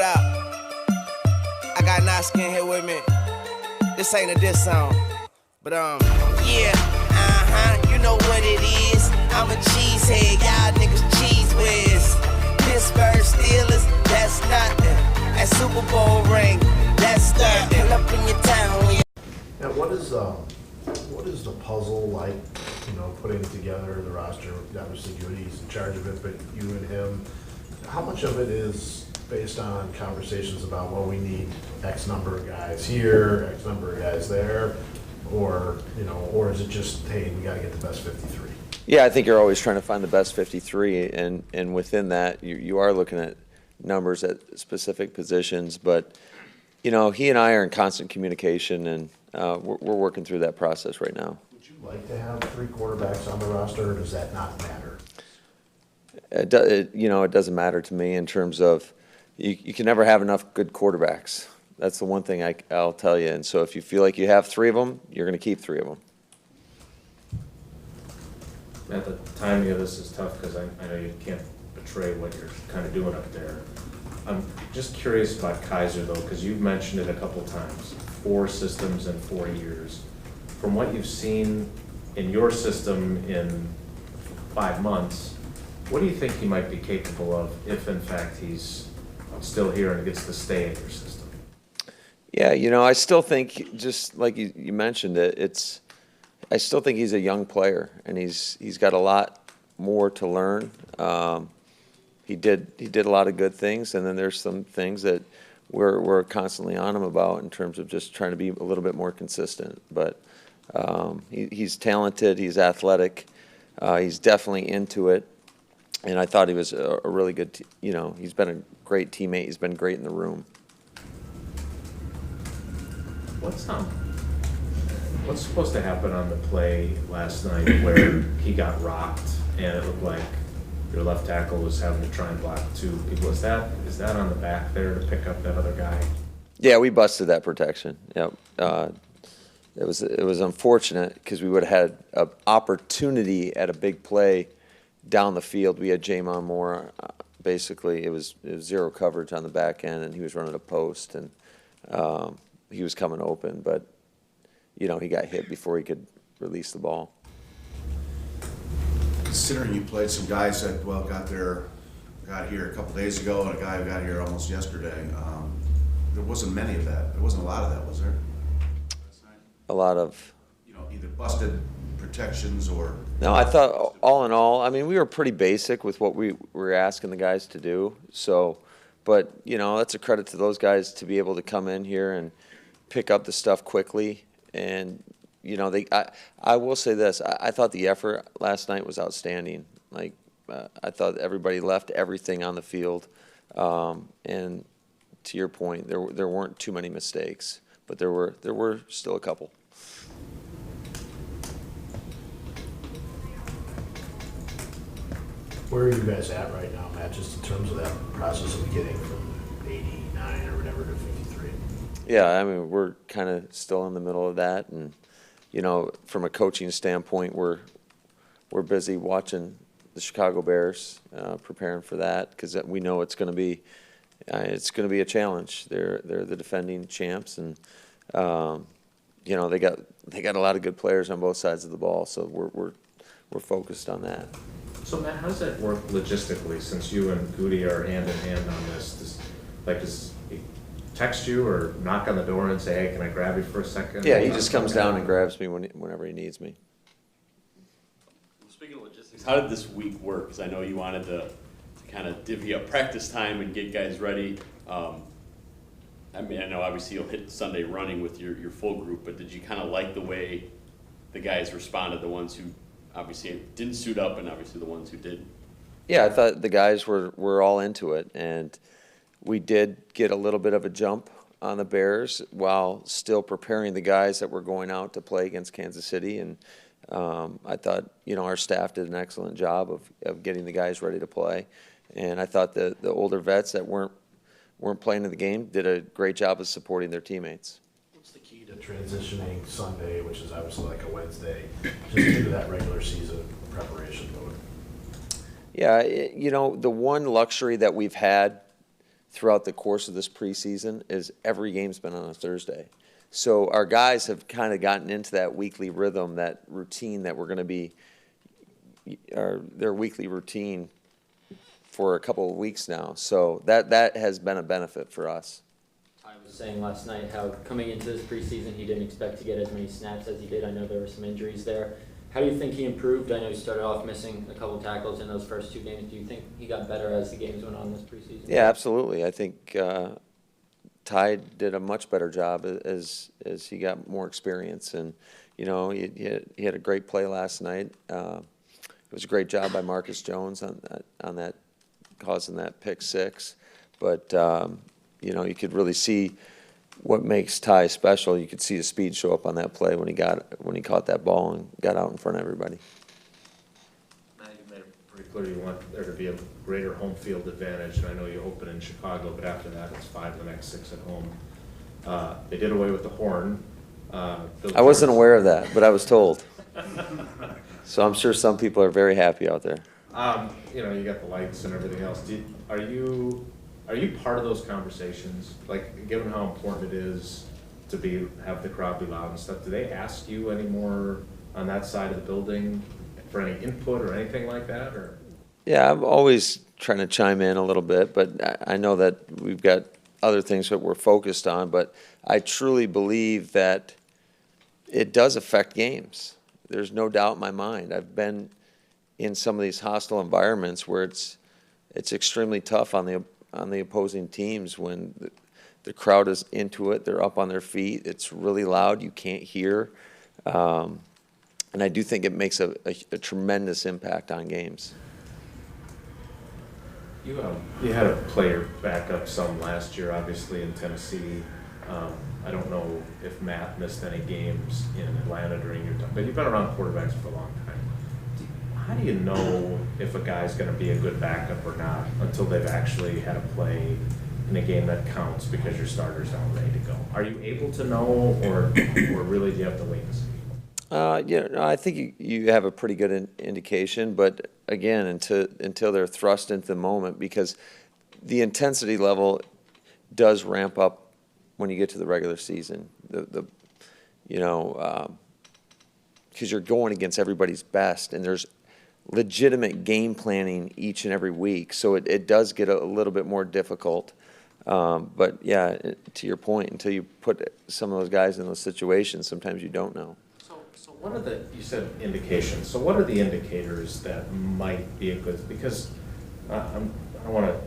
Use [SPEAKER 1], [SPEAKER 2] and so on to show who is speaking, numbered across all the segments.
[SPEAKER 1] up? I got Naskin here with me. This ain't a diss song, but yeah, you know what it is. I'm a cheesehead, y'all niggas cheese whiz. Pittsburgh Steelers, that's nothing. That Super Bowl ring, that's nothing. Pull up in your town when you.
[SPEAKER 2] Now, what is the puzzle like? You know, putting together the roster. Obviously, Goody's in charge of it, but you and him. How much of it is based on conversations about, well, we need X number of guys here, X number of guys there, or is it just, hey, we got to get the best 53?
[SPEAKER 3] Yeah, I think you're always trying to find the best 53, and within that, you are looking at numbers at specific positions. But he and I are in constant communication, and we're working through that process right now.
[SPEAKER 2] Would you like to have 3 quarterbacks on the roster, or does that not matter?
[SPEAKER 3] It doesn't matter to me in terms of you can never have enough good quarterbacks. That's the one thing I'll tell you. And so if you feel like you have 3 of them, you're going to keep 3 of them.
[SPEAKER 4] Matt, the timing of this is tough because I know you can't betray what you're kind of doing up there. I'm just curious about Kaiser, though, because you've mentioned it a couple times, 4 systems in 4 years. From what you've seen in your system in 5 months, what do you think he might be capable of if, in fact, he's still here and gets to stay in your system?
[SPEAKER 3] Yeah, I still think, just like you mentioned it, I still think he's a young player, and he's got a lot more to learn. He did a lot of good things, and then there's some things that we're constantly on him about in terms of just trying to be a little bit more consistent. But he's talented, he's athletic, he's definitely into it, and I thought he was a really good. He's been a great teammate. He's been great in the room.
[SPEAKER 4] What's supposed to happen on the play last night where he got rocked and it looked like your left tackle was having to try and block 2? Is that on the back there to pick up that other guy?
[SPEAKER 3] Yeah, we busted that protection. Yep. It was unfortunate because we would have had an opportunity at a big play down the field. We had Jamon Moore. Basically, it was 0 coverage on the back end, and he was running a post, and he was coming open, but he got hit before he could release the ball.
[SPEAKER 5] Considering you played some guys that got here a couple days ago, and a guy who got here almost yesterday, there wasn't many of that. There wasn't a lot of that, was there?
[SPEAKER 3] A lot of
[SPEAKER 5] either busted protections or.
[SPEAKER 3] No, I thought all in all, we were pretty basic with what we were asking the guys to do. So, but that's a credit to those guys to be able to come in here and pick up the stuff quickly. And I will say this: I thought the effort last night was outstanding. I thought everybody left everything on the field. And to your point, there weren't too many mistakes, but there were still a couple.
[SPEAKER 2] Where are you guys at right now, Matt, just in terms of that process of getting from 89 or whatever to 53?
[SPEAKER 3] Yeah, we're kind of still in the middle of that, and from a coaching standpoint, we're busy watching the Chicago Bears, preparing for that because we know it's going to be a challenge. They're the defending champs, and they got a lot of good players on both sides of the ball, so we're focused on that.
[SPEAKER 4] So Matt, how does that work logistically? Since you and Goody are hand in hand on this, does he text you or knock on the door and say, "Hey, can I grab you for a second?"
[SPEAKER 3] Yeah, he just comes down and grabs me whenever he needs me.
[SPEAKER 6] Speaking of logistics, how did this week work? Because I know you wanted to kind of divvy up practice time and get guys ready. I know obviously you'll hit Sunday running with your full group, but did you kind of like the way the guys responded, the ones who obviously didn't suit up and obviously the ones who did?
[SPEAKER 3] Yeah, I thought the guys were all into it, and we did get a little bit of a jump on the Bears while still preparing the guys that were going out to play against Kansas City. And I thought, our staff did an excellent job of getting the guys ready to play. And I thought the older vets that weren't playing in the game did a great job of supporting their teammates.
[SPEAKER 2] What's the key to transitioning Sunday, which is obviously like a Wednesday, just into that regular season preparation mode?
[SPEAKER 3] Yeah, the one luxury that we've had throughout the course of this preseason is every game's been on a Thursday. So our guys have kind of gotten into that weekly rhythm, that routine that we're going to be, their weekly routine for a couple of weeks now. So that has been a benefit for us.
[SPEAKER 7] I was saying last night how coming into this preseason he didn't expect to get as many snaps as he did. I know there were some injuries there. How do you think he improved? I know he started off missing a couple tackles in those first 2 games. Do you think he got better as the games went on this preseason?
[SPEAKER 3] Yeah, absolutely. I think Ty did a much better job as he got more experience, and he had a great play last night. It was a great job by Marcus Jones on that, causing that pick 6. But you could really see what makes Ty special. You could see his speed show up on that play when he caught that ball and got out in front of everybody.
[SPEAKER 4] Matt, you made it pretty clear you want there to be a greater home field advantage, and I know you open in Chicago, but after that it's 5 of the next 6 at home. They did away with the horn.
[SPEAKER 3] I wasn't aware of that, but I was told. So I'm sure some people are very happy out there.
[SPEAKER 4] You got the lights and everything else. Are you part of those conversations? Like, given how important it is to have the crowd be loud and stuff, do they ask you any more on that side of the building for any input or anything like that? Or
[SPEAKER 3] Yeah, I'm always trying to chime in a little bit, but I know that we've got other things that we're focused on, but I truly believe that it does affect games. There's no doubt in my mind. I've been in some of these hostile environments where it's extremely tough on the opposing teams when the crowd is into it. They're up on their feet. It's really loud. You can't hear. And I do think it makes a tremendous impact on games.
[SPEAKER 4] you had a player back up some last year, obviously in Tennessee. I don't know if Matt missed any games in Atlanta during your time, but you've been around quarterbacks for a long time. How do you know if a guy's going to be a good backup or not until they've actually had a play in a game that counts because your starter's not ready to go? Are you able to know, or really do you have to wait and see?
[SPEAKER 3] I think you have a pretty good indication, but again, until they're thrust into the moment, because the intensity level does ramp up when you get to the regular season. Because you're going against everybody's best, and there's legitimate game planning each and every week, so it does get a little bit more difficult. But yeah, to your point, until you put some of those guys in those situations, sometimes you don't know.
[SPEAKER 4] So what are you said indications, so what are the indicators that might be a good, because I don't want to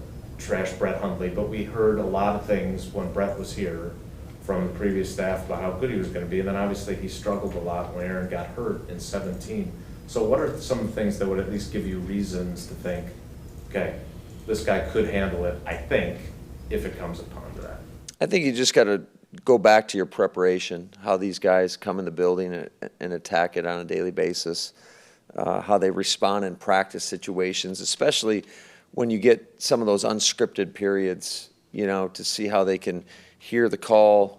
[SPEAKER 4] trash Brett Hundley, but we heard a lot of things when Brett was here from the previous staff about how good he was going to be, and then obviously he struggled a lot when Aaron got hurt in 17. So what are some of the things that would at least give you reasons to think, okay, this guy could handle it, I think, if it comes upon to that?
[SPEAKER 3] I think you just got to go back to your preparation, how these guys come in the building and attack it on a daily basis, how they respond in practice situations, especially when you get some of those unscripted periods, to see how they can hear the call,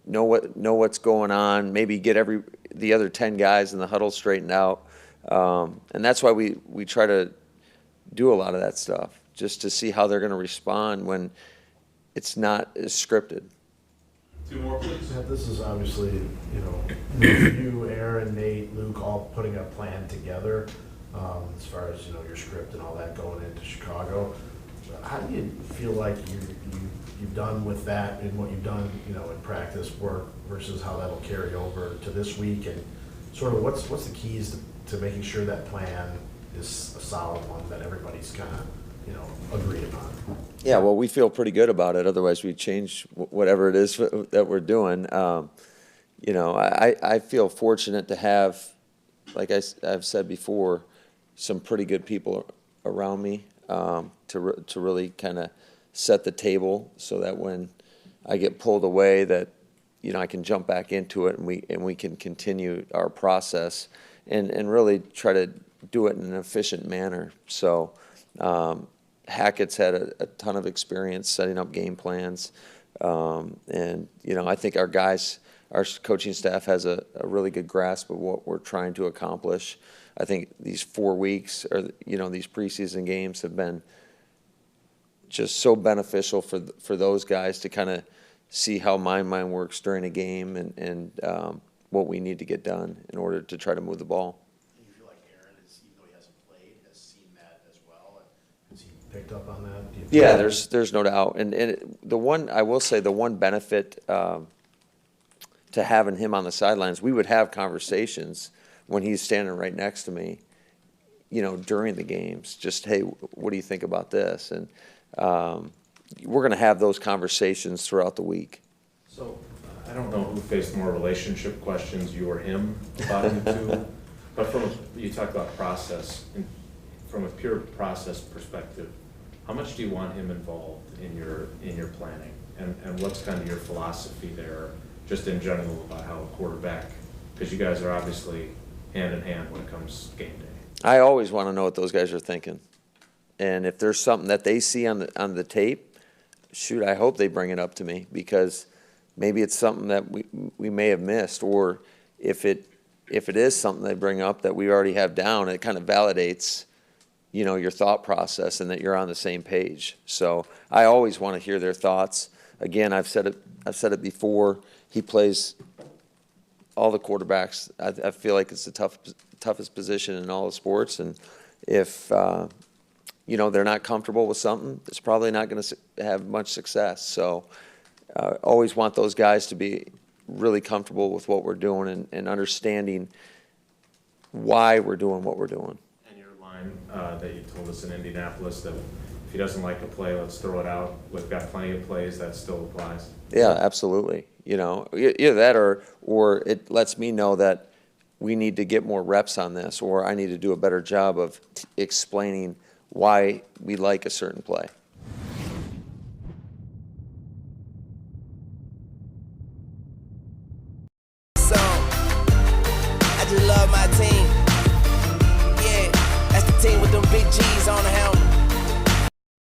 [SPEAKER 3] know what's going on, maybe get the other 10 guys in the huddle straightened out. And that's why we try to do a lot of that stuff, just to see how they're going to respond when it's not as scripted.
[SPEAKER 6] 2 more, please.
[SPEAKER 2] Yeah, this is obviously, you, Aaron, Nate, Luke, all putting a plan together as far as, your script and all that going into Chicago. How do you feel like you've done with that and what you've done, in practice work versus how that'll carry over to this week, and sort of what's the keys to making sure that plan is a solid one that everybody's kind of, agreed upon?
[SPEAKER 3] Yeah, well, we feel pretty good about it. Otherwise, we'd change whatever it is that we're doing. I feel fortunate to have, like I've said before, some pretty good people around me to really kind of set the table so that when I get pulled away, that I can jump back into it and we can continue our process and really try to do it in an efficient manner. So Hackett's had a ton of experience setting up game plans, and I think our coaching staff has a really good grasp of what we're trying to accomplish. I think these 4 weeks, or these preseason games, have been just so beneficial for those guys to kind of see how my mind works during a game and what we need to get done in order to try to move the ball.
[SPEAKER 2] Do you feel like Aaron, even though he hasn't played, has seen that as well? Has he picked up on that? Do you feel
[SPEAKER 3] Yeah,
[SPEAKER 2] like-
[SPEAKER 3] there's no doubt. And the one, I will say, the one benefit to having him on the sidelines, we would have conversations when he's standing right next to me, during the games. Just, hey, what do you think about this? And we're going to have those conversations throughout the week.
[SPEAKER 4] So, I don't know who faced more relationship questions, you or him, about you two, but you talked about process, and from a pure process perspective, how much do you want him involved in your planning? And what's kind of your philosophy there, just in general, about how a quarterback, because you guys are obviously hand in hand when it comes game day.
[SPEAKER 3] I always want to know what those guys are thinking. And if there's something that they see on the tape, shoot, I hope they bring it up to me, because maybe it's something that we may have missed, or if it is something they bring up that we already have down, it kind of validates, your thought process and that you're on the same page. So I always want to hear their thoughts. Again, I've said it before. He plays all the quarterbacks. I feel like it's the toughest position in all the sports, and if they're not comfortable with something, it's probably not going to have much success. So always want those guys to be really comfortable with what we're doing and understanding why we're doing what we're doing.
[SPEAKER 4] And your line that you told us in Indianapolis, that if he doesn't like a play, let's throw it out. We've got plenty of plays, that still applies.
[SPEAKER 3] Yeah, absolutely. Either that or it lets me know that we need to get more reps on this, or I need to do a better job of explaining why we like a certain play.
[SPEAKER 1] I just love my team.